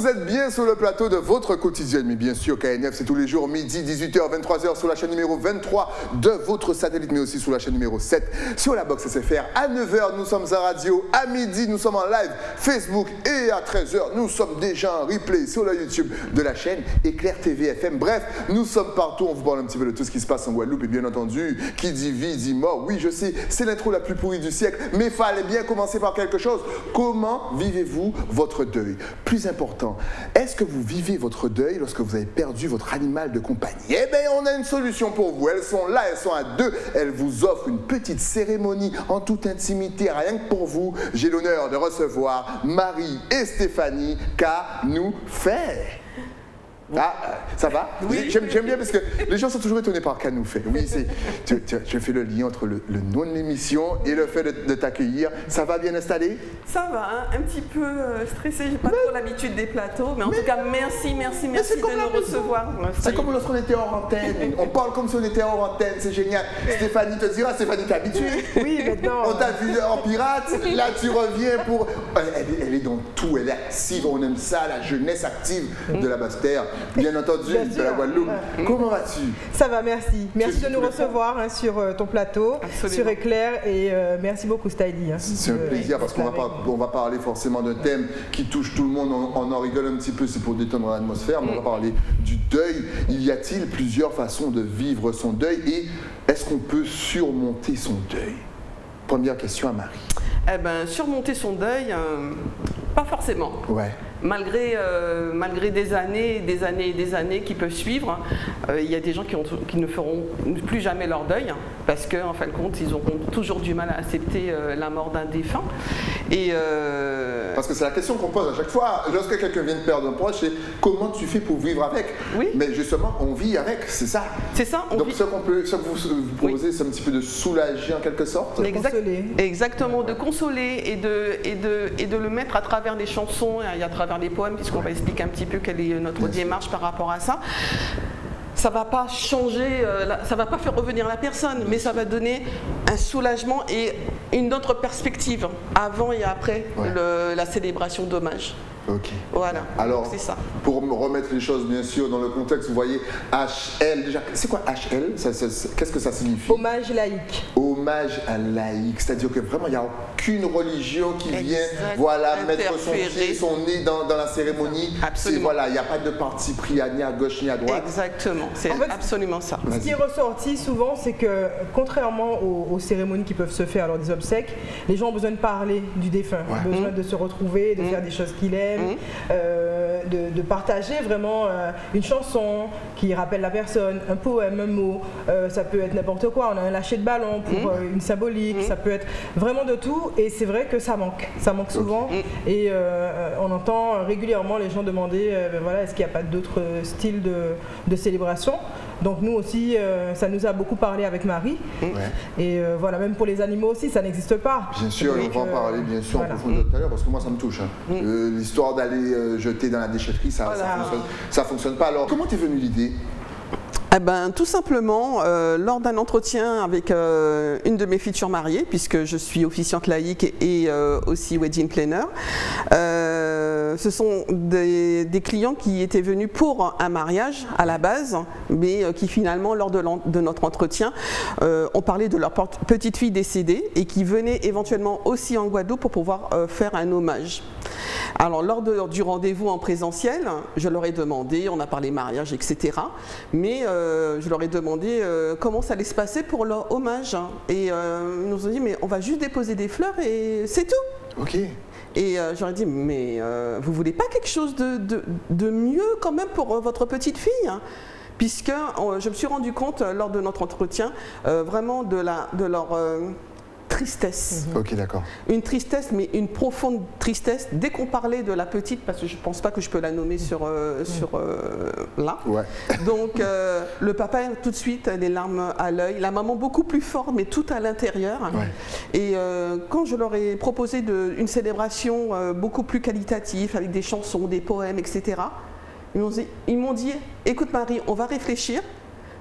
Vous êtes bien sur le plateau de votre quotidienne, mais bien sûr, KNF, c'est tous les jours, midi, 18h, 23h, sur la chaîne numéro 23 de votre satellite, mais aussi sur la chaîne numéro 7, sur la box SFR. À 9h, nous sommes à radio. À midi, nous sommes en live Facebook. Et à 13h, nous sommes déjà en replay sur le YouTube de la chaîne Éclair TV FM. Bref, nous sommes partout. On vous parle un petit peu de tout ce qui se passe en Guadeloupe. Et bien entendu, qui dit vie, dit mort. Oui, je sais, c'est l'intro la plus pourrie du siècle, mais il fallait bien commencer par quelque chose. Comment vivez-vous votre deuil? Plus important, est-ce que vous vivez votre deuil lorsque vous avez perdu votre animal de compagnie? Eh bien, on a une solution pour vous. Elles sont là, elles sont à deux. Elles vous offrent une petite cérémonie en toute intimité, rien que pour vous. J'ai l'honneur de recevoir Marie et Stéphanie. Qu'à nous faire? Ah, ça va? Oui. J'aime bien parce que les gens sont toujours étonnés par qu'à nous fait. Oui, je fais le lien entre le nom de l'émission et le fait de t'accueillir. Ça va bien installé? Ça va, hein, un petit peu stressé, j'ai pas trop l'habitude des plateaux, mais en tout cas, merci de nous recevoir. C'est comme lorsqu'on était hors antenne. On parle comme si on était hors antenne, c'est génial. Stéphanie te dira, Stéphanie, t'es habituée. Oui, maintenant. On t'a vu en pirate, là tu reviens pour... Elle est dans tout, elle est active, on aime ça, la jeunesse active de la Basse-Terre. Bien entendu, de la Guadeloupe. Comment vas-tu? Ça va, merci. Merci de nous recevoir sur ton plateau, sur Éclair, et merci beaucoup, Stylie. C'est un plaisir parce qu'on va parler forcément d'un thème qui touche tout le monde. On en rigole un petit peu, c'est pour détendre l'atmosphère, mais on va parler du deuil. Y a-t-il plusieurs façons de vivre son deuil et est-ce qu'on peut surmonter son deuil? Première question à Marie. Eh bien, surmonter son deuil, pas forcément. Ouais. Malgré des années qui peuvent suivre, il y a des gens qui ne feront plus jamais leur deuil parce qu'en fin de compte, ils auront toujours du mal à accepter la mort d'un défunt. Parce que c'est la question qu'on pose à chaque fois. Lorsque quelqu'un vient de perdre un proche, c'est comment tu fais pour vivre avec? Oui. Mais justement, on vit avec, c'est ça. C'est ça. Donc ce que vous proposez, c'est un petit peu de soulager en quelque sorte. Exactement, de consoler et de le mettre à travers des chansons et à travers des poèmes, puisqu'on va expliquer un petit peu quelle est notre démarche par rapport à ça. Ça ne va pas changer, ça ne va pas faire revenir la personne, mais ça va donner un soulagement et une autre perspective avant et après la célébration d'hommage. Ok. Voilà. Alors, c'est ça. Pour remettre les choses bien sûr dans le contexte, vous voyez HL, déjà, c'est quoi HL? Qu'est-ce que ça signifie? Hommage laïque. Hommage à laïque, c'est-à-dire que vraiment il n'y a aucune religion qui vient mettre son nez dans la cérémonie. Absolument. Voilà, il n'y a pas de parti pris ni à gauche ni à droite. Exactement, c'est absolument ça. Ce qui est ressorti souvent, c'est que contrairement aux cérémonies qui peuvent se faire lors des obsèques, les gens ont besoin de parler du défunt, ont besoin de se retrouver, de faire des choses qu'il aime. De partager vraiment une chanson qui rappelle la personne, un poème, un mot, ça peut être n'importe quoi, on a un lâcher de ballon pour une symbolique, ça peut être vraiment de tout et c'est vrai que ça manque souvent et on entend régulièrement les gens demander voilà, est-ce qu'il n'y a pas d'autres styles de célébration. Donc nous aussi, ça nous a beaucoup parlé avec Marie. Et voilà, même pour les animaux aussi, ça n'existe pas. Bien sûr, on va en parler bien sûr en profondeur tout à l'heure parce que moi ça me touche. L'histoire d'aller jeter dans la déchetterie, ça fonctionne pas. Alors, comment t'es venue l'idée? Eh ben, tout simplement, lors d'un entretien avec une de mes futures mariées, puisque je suis officiante laïque et aussi wedding planner, ce sont des clients qui étaient venus pour un mariage à la base, mais qui finalement, lors de notre entretien, ont parlé de leur petite fille décédée et qui venaient éventuellement aussi en Guadeloupe pour pouvoir faire un hommage. Alors, lors du rendez-vous en présentiel, je leur ai demandé, on a parlé mariage, etc. Mais je leur ai demandé comment ça allait se passer pour leur hommage. Et ils nous ont dit, mais on va juste déposer des fleurs et c'est tout. Ok. Et j'aurais dit, mais vous voulez pas quelque chose de mieux quand même pour votre petite fille, hein? Puisque je me suis rendu compte lors de notre entretien vraiment de leur tristesse. Ok, d'accord. Une tristesse, mais une profonde tristesse. Dès qu'on parlait de la petite, parce que je ne pense pas que je peux la nommer là. Ouais. Donc, le papa, tout de suite, les larmes à l'œil. La maman, beaucoup plus forte, mais tout à l'intérieur. Ouais. Et quand je leur ai proposé une célébration beaucoup plus qualitative, avec des chansons, des poèmes, etc., ils m'ont dit, écoute Marie, on va réfléchir,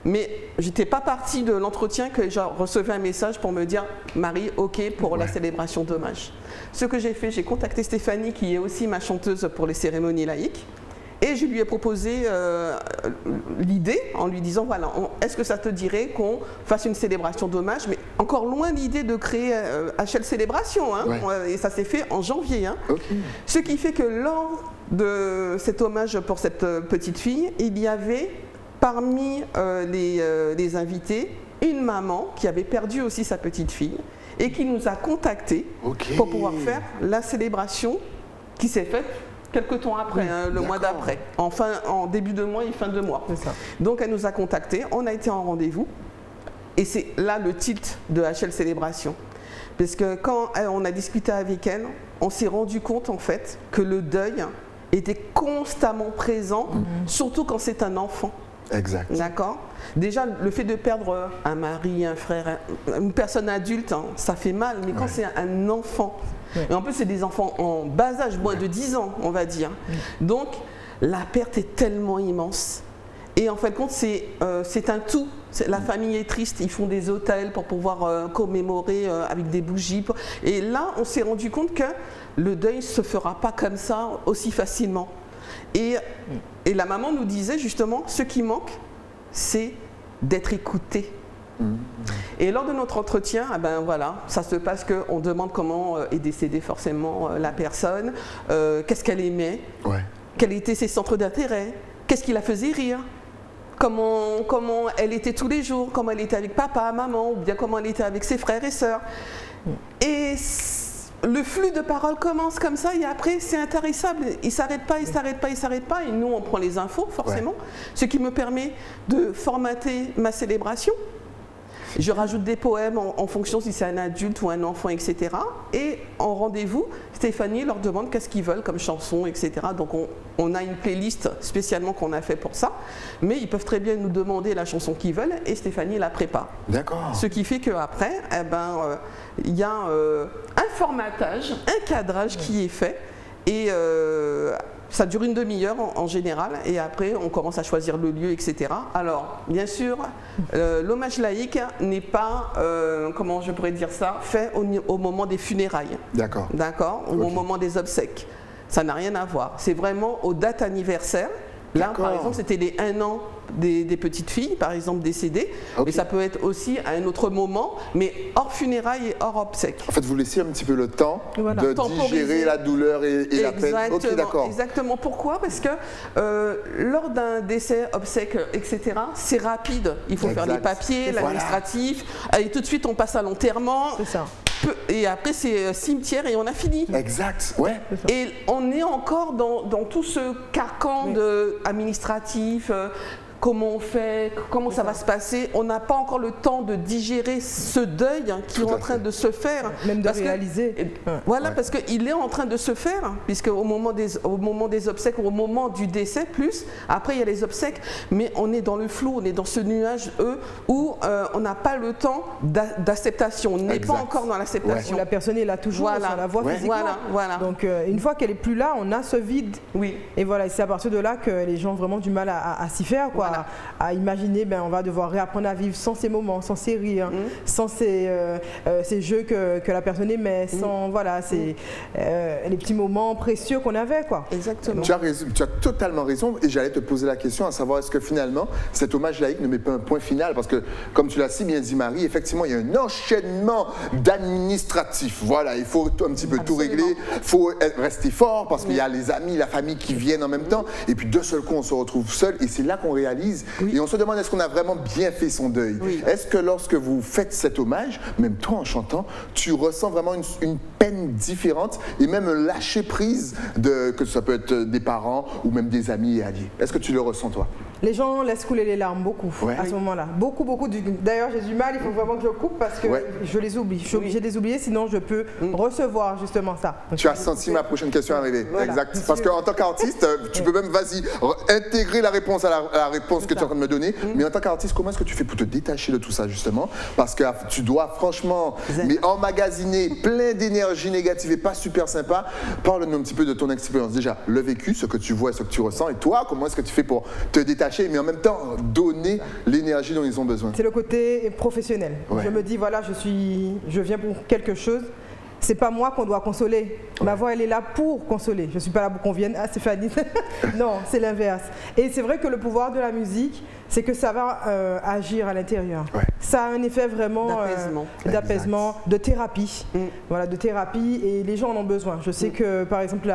Mais j'étais pas partie de l'entretien que je recevais un message pour me dire Marie, ok pour la célébration d'hommage. Ce que j'ai fait, j'ai contacté Stéphanie qui est aussi ma chanteuse pour les cérémonies laïques. Et je lui ai proposé l'idée en lui disant, voilà, est-ce que ça te dirait qu'on fasse une célébration d'hommage, mais encore loin l'idée de créer HL Célébration, hein, et ça s'est fait en janvier. Hein. Ce qui fait que lors de cet hommage pour cette petite fille, il y avait parmi les invités une maman qui avait perdu aussi sa petite fille et qui nous a contactés pour pouvoir faire la célébration qui s'est faite quelques temps après, hein, le mois d'après, en début de mois et fin de mois. Donc elle nous a contactés, on a été en rendez-vous et c'est là le titre de HL Célébration. Parce que quand on a discuté avec elle, on s'est rendu compte en fait que le deuil était constamment présent, surtout quand c'est un enfant. Exact. D'accord. Déjà, le fait de perdre un mari, un frère, une personne adulte, hein, ça fait mal, mais quand c'est un enfant, et en plus c'est des enfants en bas âge, moins de 10 ans, on va dire. Donc, la perte est tellement immense. Et en fin de compte, c'est un tout. La famille est triste, ils font des hôtels pour pouvoir commémorer avec des bougies. Et là, on s'est rendu compte que le deuil ne se fera pas comme ça aussi facilement. Et la maman nous disait justement, ce qui manque, c'est d'être écouté. Et lors de notre entretien, eh ben voilà, ça se passe qu'on demande comment est décédée forcément la personne, qu'est-ce qu'elle aimait, quels étaient ses centres d'intérêt, qu'est-ce qui la faisait rire, comment elle était tous les jours, comment elle était avec papa, maman, ou bien comment elle était avec ses frères et sœurs. Et le flux de paroles commence comme ça et après c'est intarissable, il ne s'arrête pas, il ne s'arrête pas, il ne s'arrête pas et nous on prend les infos forcément, ce qui me permet de formater ma célébration. Je rajoute des poèmes en fonction si c'est un adulte ou un enfant, etc. Et en rendez-vous, Stéphanie leur demande qu'est-ce qu'ils veulent comme chanson, etc. Donc on a une playlist spécialement qu'on a fait pour ça, mais ils peuvent très bien nous demander la chanson qu'ils veulent et Stéphanie la prépare. D'accord. Ce qui fait qu'après, il y a un formatage, un cadrage qui est fait et ça dure une demi-heure en général et après on commence à choisir le lieu, etc. Alors bien sûr, l'hommage laïque n'est pas, comment je pourrais dire ça, fait au moment des funérailles. D'accord. D'accord. Ou au moment des obsèques. Ça n'a rien à voir. C'est vraiment aux dates anniversaires. Là, par exemple, c'était les 1 an des petites filles, par exemple, décédées. Mais ça peut être aussi à un autre moment, mais hors funérailles et hors obsèques. En fait, vous laissez un petit peu le temps de digérer la douleur et la peine. Exactement. Pourquoi? Parce que lors d'un décès, obsèques, etc., c'est rapide. Il faut faire les papiers, l'administratif, et tout de suite, on passe à l'enterrement. C'est ça. Et après, c'est cimetière et on a fini. Exact, ouais. Et on est encore dans tout ce carcan administratif, comment on fait, comment ça va se passer. On n'a pas encore le temps de digérer ce deuil qui est en train de se faire. Même de réaliser. Voilà, parce qu'il est en train de se faire, puisque au moment des obsèques, ou au moment du décès, plus, après il y a les obsèques, mais on est dans le flou, on est dans ce nuage, où on n'a pas le temps d'acceptation. On n'est pas encore dans l'acceptation. La personne est là toujours, on la voit physiquement. Voilà. Donc une fois qu'elle n'est plus là, on a ce vide. Oui. Et voilà, c'est à partir de là que les gens ont vraiment du mal à s'y faire, quoi. À imaginer, on va devoir réapprendre à vivre sans ces moments, sans ces rires, sans ces jeux que la personne aimait, sans les petits moments précieux qu'on avait, quoi. Exactement. Tu as totalement raison et j'allais te poser la question à savoir est-ce que finalement cet hommage laïque ne met pas un point final parce que comme tu l'as si bien dit Marie, effectivement il y a un enchaînement d'administratifs. Voilà, il faut un petit peu tout régler, il faut rester fort parce qu'il y a les amis, la famille qui viennent en même temps et puis d'un seul coup on se retrouve seul et c'est là qu'on réalise et on se demande est-ce qu'on a vraiment bien fait son deuil. Est-ce que lorsque vous faites cet hommage, même toi en chantant, tu ressens vraiment une peine différente et même un lâcher prise que ça peut être des parents ou même des amis et alliés. Est-ce que tu le ressens toi? Les gens laissent couler les larmes beaucoup à ce moment-là. Beaucoup. D'ailleurs, j'ai du mal, il faut vraiment que je coupe parce que je les oublie. Je suis obligée de les oublier, sinon je peux recevoir justement ça. Donc, tu as senti ma prochaine question arriver. Voilà. Exact. Parce qu'en tant qu'artiste, tu peux même, intégrer la réponse à la réponse que tu es en train de me donner. Mais en tant qu'artiste, comment est-ce que tu fais pour te détacher de tout ça justement? Parce que tu dois franchement emmagasiner plein d'énergie négative et pas super sympa. Parle-nous un petit peu de ton expérience. Déjà, le vécu, ce que tu vois et ce que tu ressens. Et toi, comment est-ce que tu fais pour te détacher détacher, mais en même temps donner l'énergie dont ils ont besoin. C'est le côté professionnel. Ouais. Je me dis, voilà, je viens pour quelque chose. C'est pas moi qu'on doit consoler. Ma voix, elle est là pour consoler. Je ne suis pas là pour qu'on vienne. Ah, Stéphanie. Non, c'est l'inverse. Et c'est vrai que le pouvoir de la musique, c'est que ça va agir à l'intérieur. Ouais. Ça a un effet vraiment d'apaisement, de thérapie. Voilà, de thérapie. Et les gens en ont besoin. Je sais que, par exemple,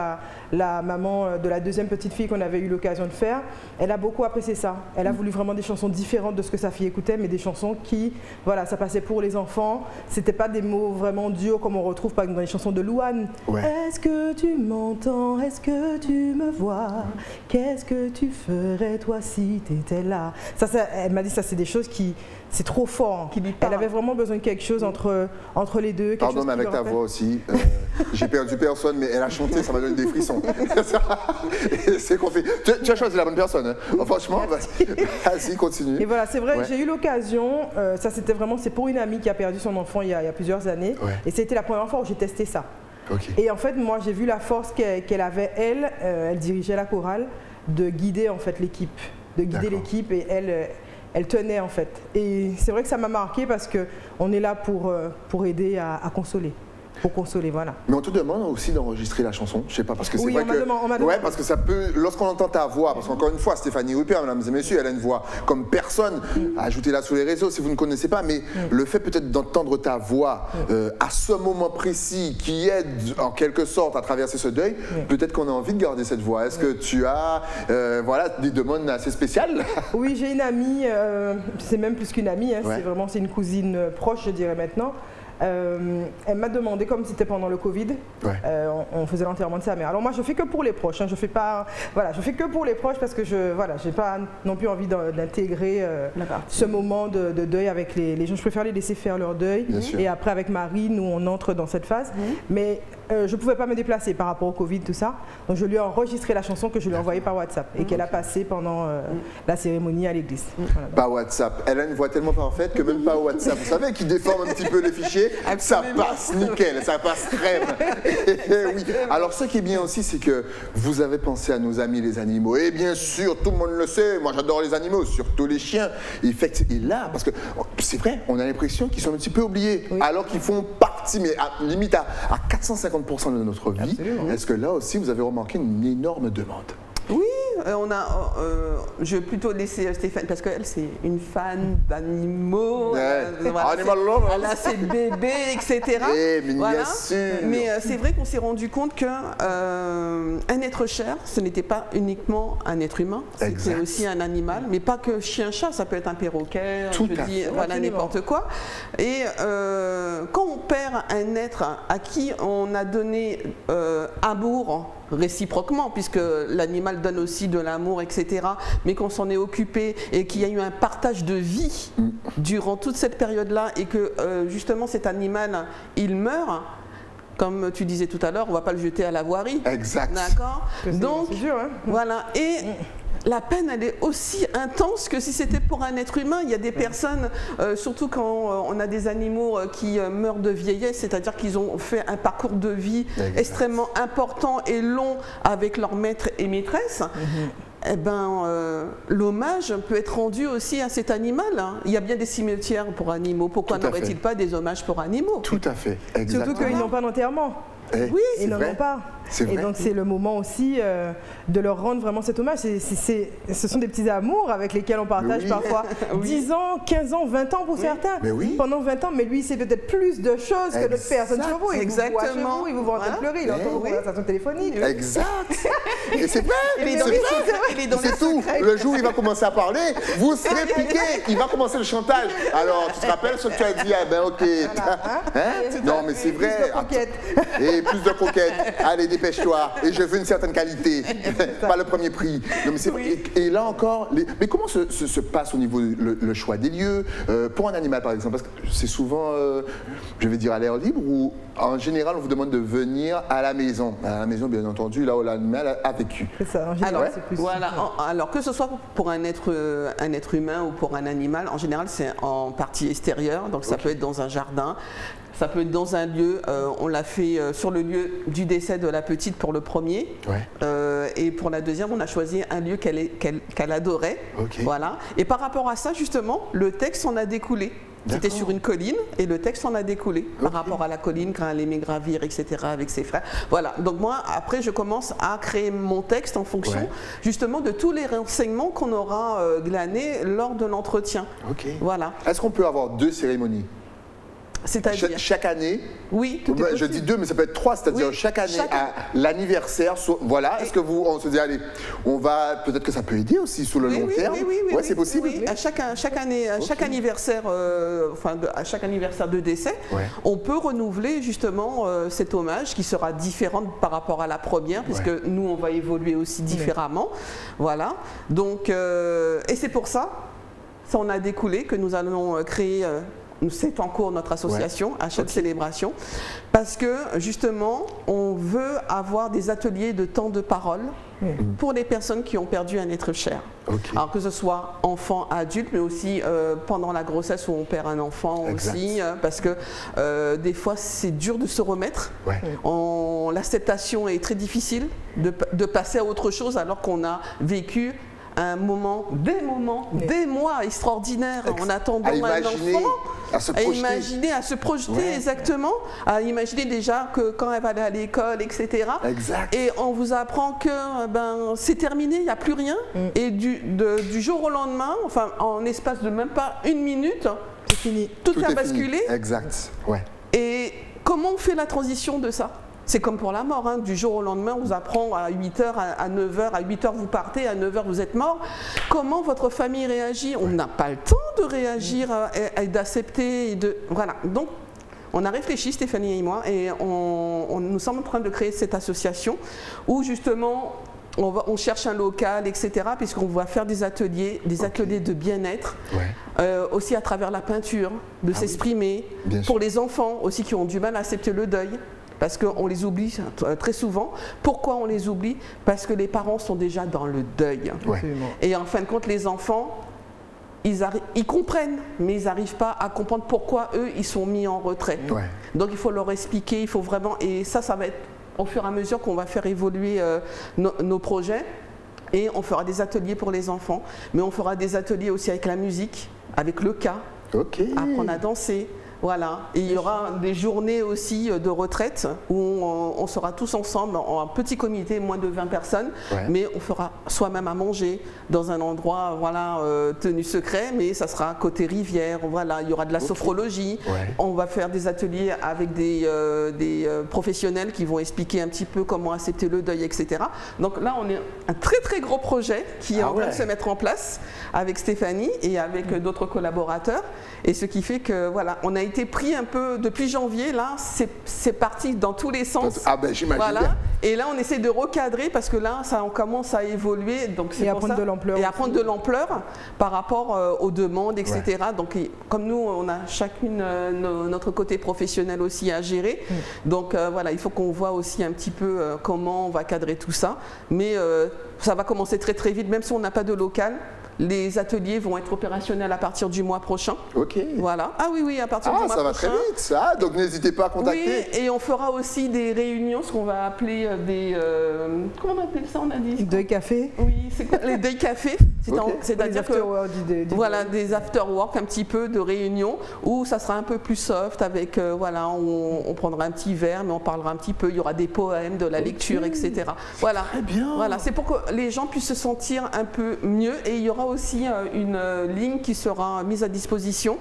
la maman de la deuxième petite fille qu'on avait eu l'occasion de faire, elle a beaucoup apprécié ça. Elle a voulu vraiment des chansons différentes de ce que sa fille écoutait, mais des chansons qui, voilà, ça passait pour les enfants. C'était pas des mots vraiment durs comme on retrouve par exemple dans les chansons de Louane. Ouais. Est-ce que tu m'entends? Est-ce que tu me vois? Qu'est-ce que tu ferais toi si tu étais là? Ça, elle m'a dit ça, c'est des choses qui, c'est trop fort. Elle avait vraiment besoin de quelque chose entre les deux. Pardon, mais avec ta voix aussi. J'ai perdu personne, mais elle a chanté, ça m'a donné des frissons. C'est qu'on fait. Tu as choisi la bonne personne. Hein. Oh, franchement, vas-y, continue. Et voilà, c'est vrai, j'ai eu l'occasion, ça c'était vraiment, c'est pour une amie qui a perdu son enfant il y a plusieurs années. Ouais. Et c'était la première fois où j'ai testé ça. Okay. Et en fait, moi, j'ai vu la force qu'elle avait, elle dirigeait la chorale, de guider en fait l'équipe. De guider l'équipe et elle tenait en fait. Et c'est vrai que ça m'a marqué parce qu'on est là pour aider à consoler. Pour consoler, voilà. Mais on te demande aussi d'enregistrer la chanson, je sais pas, parce que c'est vrai que... on m'a demandé. Ouais, parce que ça peut, lorsqu'on entend ta voix, parce qu'encore une fois, Stéphanie Rupert, mesdames et messieurs, elle a une voix comme personne, ajoutez-la sur les réseaux si vous ne connaissez pas, mais le fait peut-être d'entendre ta voix à ce moment précis qui aide en quelque sorte à traverser ce deuil, peut-être qu'on a envie de garder cette voix. Est-ce que tu as voilà, des demandes assez spéciales? Oui, j'ai une amie, c'est même plus qu'une amie, hein, c'est une cousine proche, je dirais maintenant. Elle m'a demandé, comme c'était pendant le Covid, on faisait l'enterrement de sa mère. Alors moi, je fais que pour les proches. Hein, je fais que pour les proches parce que j'ai pas non plus envie d'intégrer ce moment de deuil avec les gens. Je préfère les laisser faire leur deuil. Et après, avec Marie, nous on entre dans cette phase. Mais je ne pouvais pas me déplacer par rapport au Covid, tout ça. Donc je lui ai enregistré la chanson que je lui ai envoyée par WhatsApp et qu'elle a passée pendant la cérémonie à l'église. Voilà. Par WhatsApp. Elle a une voix tellement parfaite que même par WhatsApp, vous savez, qui déforme un petit peu les fichiers, ça passe nickel, ça passe crème. Oui. Alors ce qui est bien aussi, c'est que vous avez pensé à nos amis les animaux. Et bien sûr, tout le monde le sait, moi j'adore les animaux, surtout les chiens. Et là, parce que c'est vrai, on a l'impression qu'ils sont un petit peu oubliés, alors qu'ils font partie, mais limite à 450% de notre vie. Est-ce que là aussi, vous avez remarqué une énorme demande? Oui, je vais plutôt laisser Stéphane, parce qu'elle, c'est une fan d'animaux. Voilà, elle a ses bébés, etc. Bien sûr. Mais c'est vrai qu'on s'est rendu compte qu'un être cher, ce n'était pas uniquement un être humain, c'était aussi un animal, mais pas que chien-chat, ça peut être un perroquet, voilà, n'importe quoi. Et quand on perd un être à qui on a donné amour, réciproquement, puisque l'animal donne aussi de l'amour, etc., mais qu'on s'en est occupé et qu'il y a eu un partage de vie durant toute cette période-là et que justement cet animal, il meurt, comme tu disais tout à l'heure, on ne va pas le jeter à la voirie. Exact. D'accord. Donc, c'est dur, hein. Voilà. Et la peine, elle est aussi intense que si c'était pour un être humain. Il y a des personnes, surtout quand on a des animaux qui meurent de vieillesse, c'est-à-dire qu'ils ont fait un parcours de vie extrêmement important et long avec leur maître et maîtresse. Eh ben, l'hommage peut être rendu aussi à cet animal. Hein. Il y a bien des cimetières pour animaux. Pourquoi n'aurait-il pas des hommages pour animaux? Tout à fait, exactement. Surtout qu'ils n'ont pas d'enterrement. Oui, ils n'en ont pas. Et donc c'est le moment aussi de leur rendre vraiment cet hommage. Ce sont des petits amours avec lesquels on partage parfois 10 ans, 15 ans, 20 ans pour certains. Pendant 20 ans, mais lui c'est peut-être plus de choses que d'autres personnes sur vous. Exactement. Il vous voit en train de pleurer, il entend vos conversations téléphoniques. Exact. Et c'est vrai. C'est tout. Le jour où il va commencer à parler, vous serez piqué. Il va commencer le chantage. Alors tu te rappelles ce que tu as dit? Ah ben ok. Non mais c'est vrai. Et plus de coquettes. Allez, dépêche-toi. Et je veux une certaine qualité. Pas le premier prix. Non, mais et là encore, mais comment se passe au niveau le choix des lieux pour un animal par exemple? Parce que c'est souvent, je vais dire, à l'air libre ou en général on vous demande de venir à la maison. À la maison, bien entendu, là où l'animal a vécu. C'est ça, en général, c'est plus. Voilà. Alors que ce soit pour un être humain ou pour un animal, en général c'est en partie extérieure, donc ça peut être dans un jardin. Ça peut être dans un lieu, on l'a fait sur le lieu du décès de la petite pour le premier. Et pour la deuxième, on a choisi un lieu qu'elle adorait. Voilà. Et par rapport à ça, justement, le texte en a découlé. C'était sur une colline et le texte en a découlé par rapport à la colline quand elle aimait gravir, etc. avec ses frères. Voilà, donc moi après je commence à créer mon texte en fonction justement de tous les renseignements qu'on aura glanés lors de l'entretien. Voilà. Est-ce qu'on peut avoir 2 cérémonies? C'est-à-dire chaque année? Oui, tout est je dis 2, mais ça peut être 3, c'est-à-dire chaque année à l'anniversaire. Voilà, est-ce que on se dit, allez, on va, peut-être que ça peut aider aussi sur le long terme? Oui, c'est possible. Oui. À chaque année, à chaque anniversaire, à chaque anniversaire de décès, on peut renouveler justement cet hommage qui sera différent par rapport à la première, puisque nous, on va évoluer aussi différemment. Voilà, donc, et c'est pour ça, on a découlé que nous allons créer... C'est en cours notre association à chaque célébration parce que justement on veut avoir des ateliers de temps de parole pour les personnes qui ont perdu un être cher. Alors que ce soit enfant, adulte, mais aussi pendant la grossesse où on perd un enfant aussi, parce que des fois c'est dur de se remettre. L'acceptation est très difficile de passer à autre chose alors qu'on a vécu un moment, des mois extraordinaires en attendant un enfant, à se projeter exactement, à imaginer déjà que quand elle va aller à l'école, etc. Et on vous apprend que c'est terminé, il n'y a plus rien, et du jour au lendemain, enfin en espace de même pas une minute, c'est fini. Tout a basculé. Et comment on fait la transition de ça? C'est comme pour la mort, du jour au lendemain, on vous apprend à 8h, à 9h, à 8h vous partez, à 9h vous êtes mort. Comment votre famille réagit? On n'a pas le temps de réagir et d'accepter. Voilà, donc on a réfléchi, Stéphanie et moi, et nous sommes en train de créer cette association où justement on cherche un local, etc., puisqu'on va faire des ateliers de bien-être, aussi à travers la peinture, de s'exprimer, pour les enfants aussi qui ont du mal à accepter le deuil. Parce qu'on les oublie très souvent. Pourquoi on les oublie? Parce que les parents sont déjà dans le deuil. Et en fin de compte, les enfants, ils comprennent, mais ils n'arrivent pas à comprendre pourquoi eux, ils sont mis en retrait. Donc il faut leur expliquer, il faut vraiment... Et ça va être au fur et à mesure qu'on va faire évoluer nos projets. Et on fera des ateliers pour les enfants, mais on fera des ateliers aussi avec la musique, avec le cas, apprendre à danser. Voilà, et il y aura des journées aussi de retraite où on sera tous ensemble en petit comité, moins de 20 personnes, mais on fera soi-même à manger dans un endroit tenu secret, mais ça sera côté rivière, il y aura de la sophrologie, on va faire des ateliers avec des professionnels qui vont expliquer un petit peu comment accepter le deuil, etc. Donc là, on est un très très gros projet qui est en train de se mettre en place avec Stéphanie et avec d'autres collaborateurs, et ce qui fait que on a été pris un peu depuis janvier, là c'est parti dans tous les sens. J'imagine. Et là on essaie de recadrer parce que là on commence à évoluer, donc c'est pour ça, et à prendre de l'ampleur par rapport aux demandes, etc. Donc comme nous on a chacune notre côté professionnel aussi à gérer, donc il faut qu'on voit aussi un petit peu comment on va cadrer tout ça, mais ça va commencer très très vite, même si on n'a pas de local. Les ateliers vont être opérationnels à partir du mois prochain. Voilà. Ah oui, à partir du mois prochain. Ça va très vite, ça. Donc n'hésitez pas à contacter. Oui, et on fera aussi des réunions, ce qu'on va appeler des... comment on appelle ça, on a dit? Deuil café. Oui, c'est quoi? Les deuil café. C'est-à-dire que des after-work, un petit peu de réunions où ça sera un peu plus soft avec, on prendra un petit verre, mais on parlera un petit peu, il y aura des poèmes, de la lecture, etc. Voilà. Très bien. Voilà, c'est pour que les gens puissent se sentir un peu mieux, et il y aura aussi une ligne qui sera mise à disposition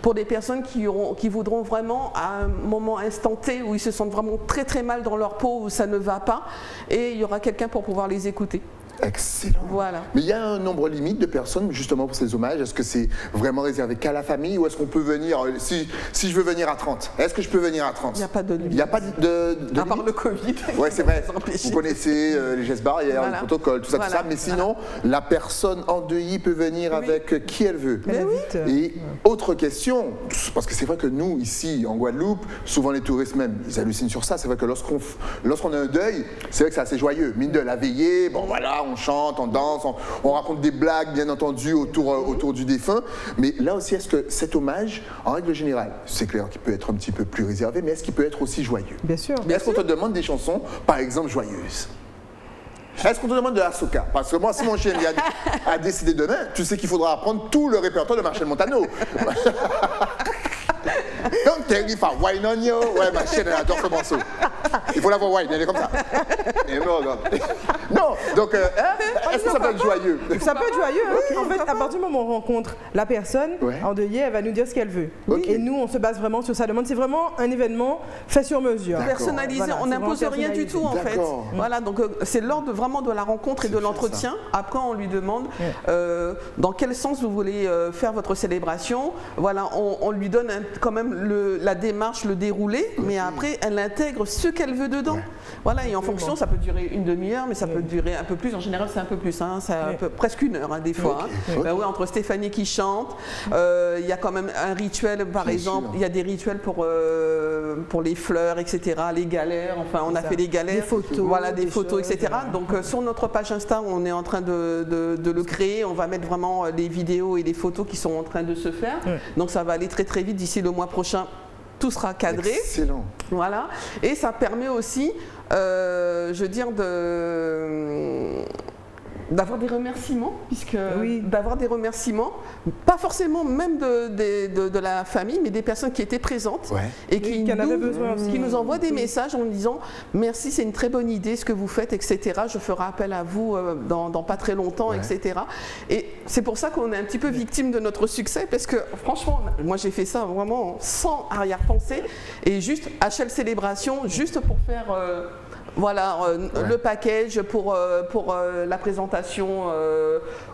pour des personnes qui voudront vraiment à un moment instant T où ils se sentent vraiment très très mal dans leur peau, où ça ne va pas, et il y aura quelqu'un pour pouvoir les écouter. Excellent. Voilà. Mais il y a un nombre limite de personnes justement pour ces hommages. Est-ce que c'est vraiment réservé qu'à la famille, ou est-ce qu'on peut venir, si je veux venir à 30, est-ce que je peux venir à 30? Il n'y a pas de limite. Il n'y a pas de à part le Covid. Oui, c'est vrai. Vous connaissez les gestes barrières, le protocole, tout ça, mais sinon, la personne endeuillée peut venir avec qui elle veut. Et autre question, parce que c'est vrai que nous, ici, en Guadeloupe, souvent les touristes même, ils hallucinent sur ça. C'est vrai que lorsqu'on a un deuil, c'est vrai que c'est assez joyeux. Mine de la veillée, bon voilà, on chante, on danse, on raconte des blagues, bien entendu, autour du défunt. Mais là aussi, est-ce que cet hommage, en règle générale, c'est clair qu'il peut être un petit peu plus réservé, mais est-ce qu'il peut être aussi joyeux? Bien sûr. Est-ce qu'on te demande des chansons, par exemple, joyeuses? Est-ce qu'on te demande de la soca? Parce que moi, si mon chien a décidé demain, tu sais qu'il faudra apprendre tout le répertoire de Machel Montano. Don't tell me if I whine on you. Ouais, ma chienne, elle adore ce morceau. Il faut la voir whine, elle est comme ça. Et non, donc, est-ce que ça peut être joyeux? Ça peut être joyeux. Hein. En fait, à partir du moment où on rencontre la personne endeuillée, elle va nous dire ce qu'elle veut. Et nous, on se base vraiment sur sa demande. C'est vraiment un événement fait sur mesure. Personnalisé, voilà, on n'impose rien du tout en fait. Voilà, donc c'est lors vraiment de la rencontre et de l'entretien. Après, on lui demande dans quel sens vous voulez faire votre célébration. Voilà, on lui donne quand même la démarche, le déroulé, mais après, elle intègre ce qu'elle veut dedans. Voilà, et en fonction, ça peut durer une demi-heure, mais ça peut durer un peu plus. En général, c'est un peu plus, hein, presque une heure, hein, des fois. Hein. Ouais, entre Stéphanie qui chante, il y a quand même un rituel, par exemple, il y a des rituels pour les fleurs, etc., les galères, enfin, on a fait les galères, des photos, voilà, des photos, etc. Donc, sur notre page Insta, on est en train de le créer, on va mettre vraiment les vidéos et les photos qui sont en train de se faire. Donc, ça va aller très très vite d'ici le mois prochain. Tout sera cadré. Excellent. Voilà. Et ça permet aussi, je veux dire, d'avoir des remerciements, d'avoir des remerciements, pas forcément même de la famille, mais des personnes qui étaient présentes et qui nous envoient des messages en nous disant merci, c'est une très bonne idée ce que vous faites, etc. Je ferai appel à vous dans pas très longtemps, etc. Et c'est pour ça qu'on est un petit peu victime de notre succès, parce que franchement, moi j'ai fait ça vraiment sans arrière-pensée et juste HL Célébration, juste pour faire... Voilà, le package pour la présentation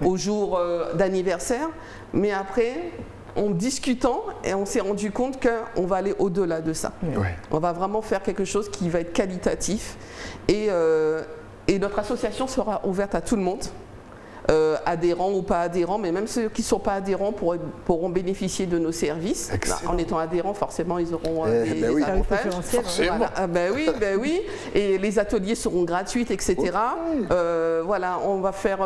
au jour d'anniversaire. Mais après, en discutant, et on s'est rendu compte qu'on va aller au-delà de ça. On va vraiment faire quelque chose qui va être qualitatif. Et notre association sera ouverte à tout le monde. Adhérents ou pas adhérents, mais même ceux qui ne sont pas adhérents pourront bénéficier de nos services. En étant adhérents, forcément, ils auront des avantages. Voilà. Oui. Et les ateliers seront gratuits, etc. Voilà, on va faire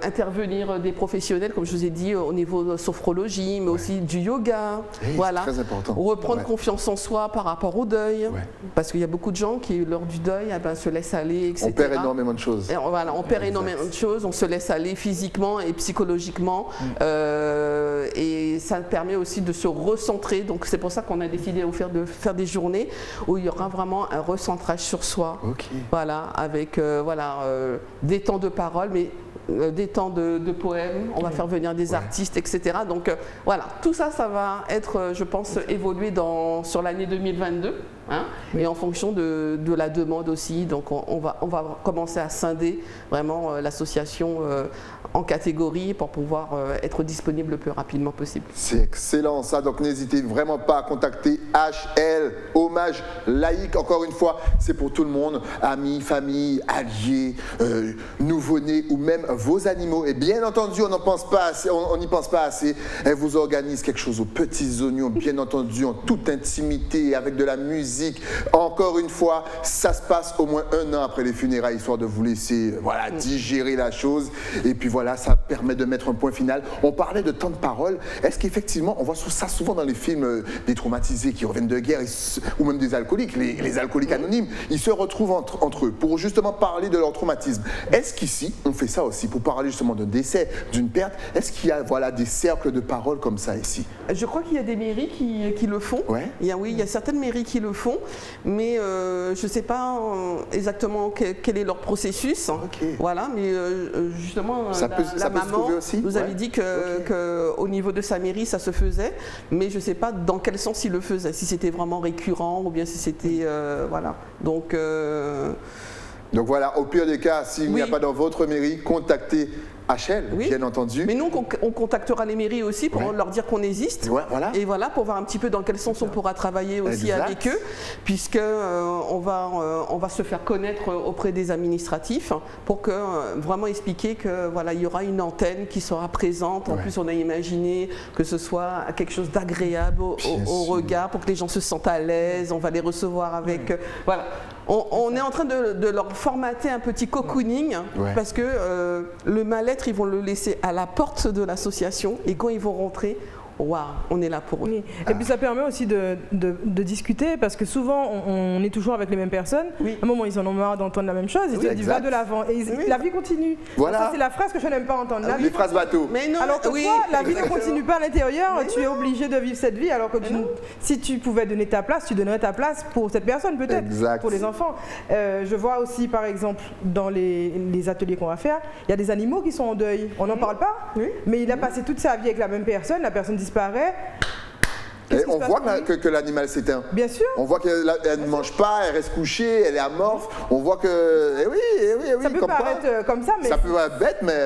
intervenir des professionnels, comme je vous ai dit, au niveau de sophrologie, mais aussi du yoga. Voilà. Très important. Reprendre confiance en soi par rapport au deuil. Parce qu'il y a beaucoup de gens qui, lors du deuil, se laissent aller, etc. On perd énormément de choses. Et voilà, on perd énormément de choses, on se laisse aller physiquement et psychologiquement et ça permet aussi de se recentrer. Donc c'est pour ça qu'on a décidé de faire des journées où il y aura vraiment un recentrage sur soi, voilà, avec des temps de parole, mais des temps de poèmes, on va faire venir des artistes, etc. Donc voilà, tout ça, ça va être, je pense, évolué sur l'année 2022. Hein, et en fonction de la demande aussi, donc on va commencer à scinder vraiment l'association en catégories pour pouvoir être disponible le plus rapidement possible. C'est excellent ça, donc n'hésitez vraiment pas à contacter HL, hommage laïque, encore une fois, c'est pour tout le monde, amis, famille, alliés, nouveau-nés ou même vos animaux. Et bien entendu, on n'y pense pas assez, elle vous organise quelque chose aux petits oignons, bien entendu, en toute intimité, avec de la musique. Encore une fois, ça se passe au moins 1 an après les funérailles, histoire de vous laisser digérer la chose. Et puis voilà, ça permet de mettre un point final. On parlait de temps de parole. Est-ce qu'effectivement, on voit ça souvent dans les films des traumatisés qui reviennent de guerre, ou même des alcooliques, les alcooliques anonymes, ils se retrouvent entre eux pour justement parler de leur traumatisme. Est-ce qu'ici, on fait ça aussi pour parler justement d'un décès, d'une perte? Est-ce qu'il y a des cercles de parole comme ça ici? Je crois qu'il y a des mairies qui le font. Il y a certaines mairies qui le font, mais je ne sais pas exactement quel est leur processus. Voilà, mais justement, la maman nous avait dit qu'au niveau de sa mairie, ça se faisait, mais je ne sais pas dans quel sens il le faisait, si c'était vraiment récurrent ou bien si c'était... voilà. Donc voilà, au pire des cas, s'il n'y a pas dans votre mairie, contactez HL, Oui. bien entendu. Mais nous, on contactera les mairies aussi pour Ouais. leur dire qu'on existe. Ouais, voilà. Et voilà, pour voir un petit peu dans quel sens on pourra travailler aussi Exact. avec eux, puisque on va se faire connaître auprès des administratifs pour que vraiment expliquer que voilà, il y aura une antenne qui sera présente. En Ouais. plus, on a imaginé que ce soit quelque chose d'agréable au Bien au sûr. regard, pour que les gens se sentent à l'aise. On va les recevoir avec voilà. On est en train de leur formater un petit cocooning Ouais. parce que le mal-être, ils vont le laisser à la porte de l'association et quand ils vont rentrer, waouh, on est là pour eux. Oui. Et puis ça permet aussi de discuter parce que souvent on est toujours avec les mêmes personnes. Oui. À un moment ils en ont marre d'entendre la même chose, ils Oui, te disent va exact. de l'avant et la vie continue. Voilà. Ça c'est la phrase que je n'aime pas entendre. La Les vie phrases bateau. Mais non, Alors que oui, toi, la vie ne exactement. continue pas à l'intérieur, tu es obligé de vivre cette vie alors que si tu pouvais donner ta place, tu donnerais ta place pour cette personne peut-être, Exact. pour les enfants. Je vois aussi par exemple dans les ateliers qu'on va faire, il y a des animaux qui sont en deuil. On n'en parle pas, Oui. mais il a passé toute sa vie avec la même personne, la personne disparaît. Et Qu'est-ce qui on se passe voit pour lui que l'animal s'éteint. Bien sûr. On voit qu'elle ne mange pas, elle reste couchée, elle est amorphe. On voit que. Eh oui, Ça peut comme quoi. paraître comme ça, mais Ça peut être bête, mais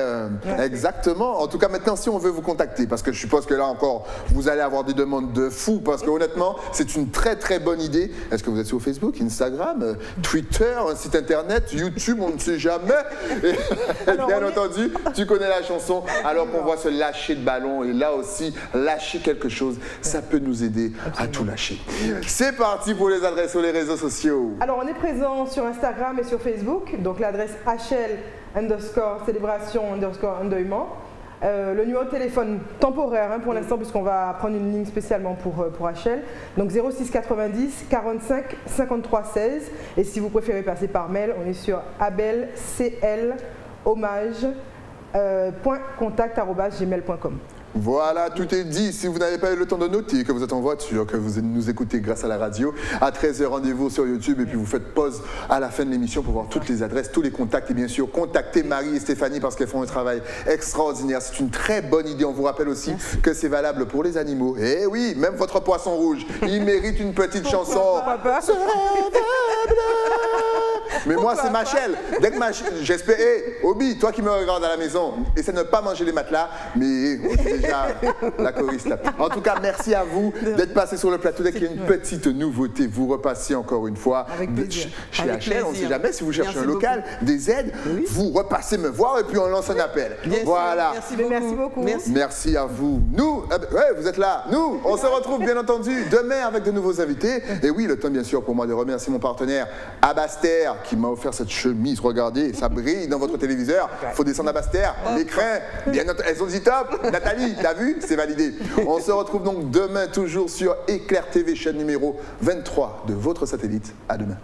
exactement. En tout cas, maintenant, si on veut vous contacter, parce que je suppose que là encore, vous allez avoir des demandes de fous, parce que honnêtement, c'est une très très bonne idée. Est-ce que vous êtes sur Facebook, Instagram, Twitter, un site internet, YouTube, on ne sait jamais. Et, Alors, bien on est- entendu, tu connais la chanson, alors qu'on voit se lâcher de ballon, et là aussi, lâcher quelque chose, ça peut nous aider à tout lâcher. C'est parti pour les adresses sur les réseaux sociaux. alors on est présent sur Instagram et sur Facebook, donc l'adresse HL_célébration_endeuillement. Le numéro de téléphone temporaire pour l'instant puisqu'on va prendre une ligne spécialement pour HL, donc 06 90 45 53 16 et si vous préférez passer par mail, on est sur abelclhommage.contact@gmail.com. Voilà, tout est dit. Si vous n'avez pas eu le temps de noter, que vous êtes en voiture, que vous nous écoutez grâce à la radio, à 13h, rendez-vous sur YouTube et puis vous faites pause à la fin de l'émission pour voir toutes les adresses, tous les contacts et bien sûr, contactez Marie et Stéphanie parce qu'elles font un travail extraordinaire. C'est une très bonne idée. On vous rappelle aussi que c'est valable pour les animaux. Et oui, même votre poisson rouge, il mérite une petite chanson. Pourquoi pas? Mais moi, c'est Machel. Dès que j'espère, Obi, toi qui me regardes à la maison, essaie de ne pas manger les matelas, mais c'est déjà la choriste. En tout cas, merci à vous d'être passé sur le plateau. Dès qu'il y a une petite nouveauté, vous repassez encore une fois Avec plaisir. chez Avec HL. On ne sait plaisir. jamais si vous cherchez Merci un local, des aides, vous repassez me voir et puis on lance un appel. Bien sûr, Voilà. Merci beaucoup. Merci. Merci à vous. Nous, ouais, vous êtes là. Nous, on se retrouve bien entendu demain avec de nouveaux invités. Et oui, le temps bien sûr pour moi de remercier mon partenaire Abaster qui m'a offert cette chemise. Regardez, ça brille dans votre téléviseur. Faut descendre Abaster. L'écran, elles ont dit top. Nathalie, t'as vu? C'est validé. On se retrouve donc demain toujours sur Éclair TV, chaîne numéro 23 de votre satellite. À demain.